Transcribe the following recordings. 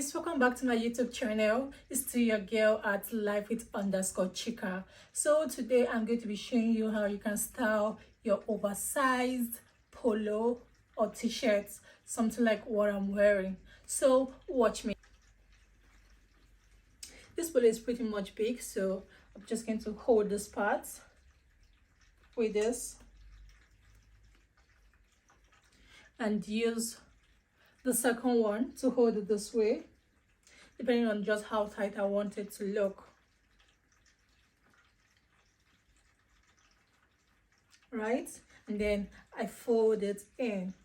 guys, welcome back to my YouTube channel. It's still your girl at life with _ chica. So today I'm going to be showing you how you can style your oversized polo or t-shirts, something like what I'm wearing. So watch me. This polo is pretty much big, so I'm just going to hold this part with this and use the second one to hold it this way, depending on just how tight I want it to look. Right? And then I fold it in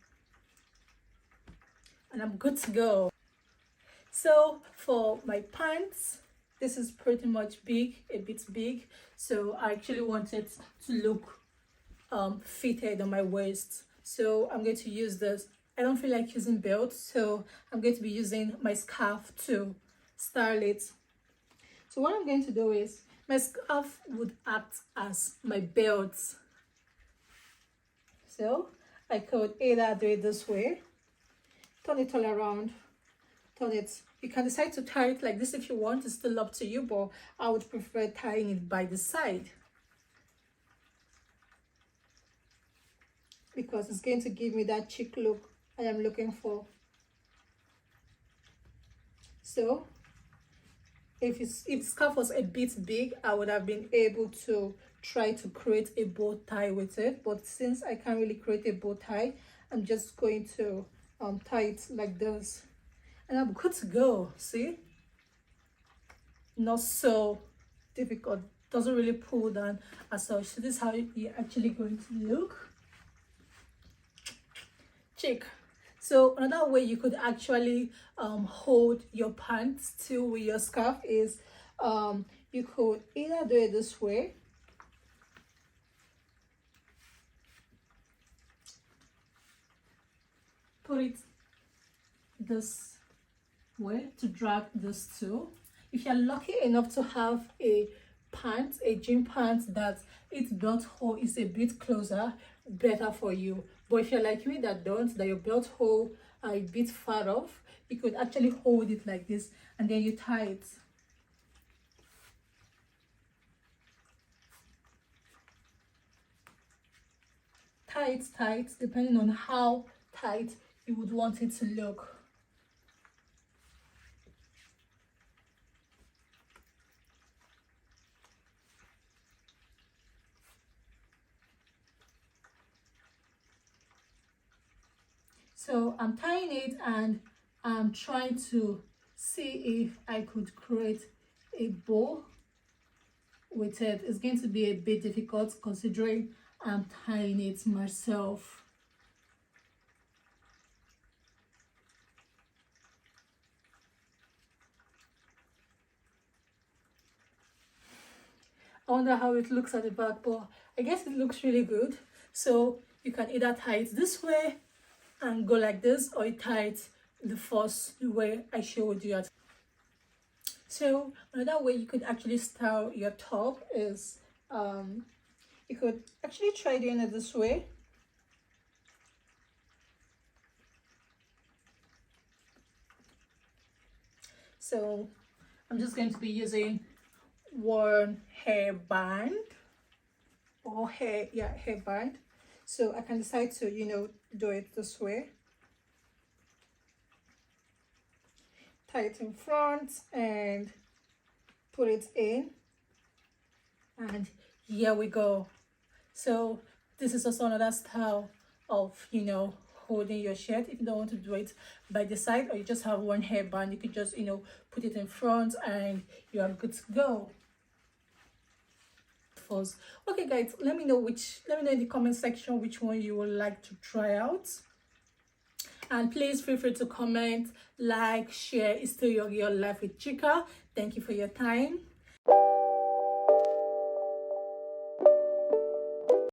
and I'm good to go. So for my pants, this is pretty much big, a bit big, so I actually want it to look fitted on my waist. So I'm going to use this. I don't feel like using belts, so I'm going to be using my scarf to style it. So what I'm going to do is, my scarf would act as my belt. So I could either do it this way, turn it all around, turn it. You can decide to tie it like this if you want, it's still up to you, but I would prefer tying it by the side, because it's going to give me that chic look I am looking for. So if the scarf was a bit big, I would have been able to try to create a bow tie with it, but since I can't really create a bow tie, I'm just going to tie it like this and I'm good to go. See, not so difficult, doesn't really pull down as such. So this is how you're actually going to look. Chic. So another way you could actually hold your pants too with your scarf is you could either do it this way, put it this way to drag this too. If you're lucky enough to have a pants, a jean pants that its belt hole is a bit closer, better for you. But if you're like me that don't, that your belt hole are a bit far off, you could actually hold it like this and then you tie it. Tie it tight, depending on how tight you would want it to look. So I'm tying it and I'm trying to see if I could create a bow with it. It's going to be a bit difficult considering I'm tying it myself. I wonder how it looks at the back, but I guess it looks really good. So you can either tie it this way and go like this, or you tie it the first way I showed you. So another way you could actually style your top is you could actually try doing it this way. So I'm just going to be using one hairband or hairband. So I can decide to, do it this way. Tie it in front and put it in. And here we go. So this is also another style of, holding your shirt. If you don't want to do it by the side, or you just have one hairband, you could just, put it in front and you are good to go. Okay guys, let me know in the comment section which one you would like to try out, and please feel free to comment, like, share. It's still your girl Life with Chica. Thank you for your time.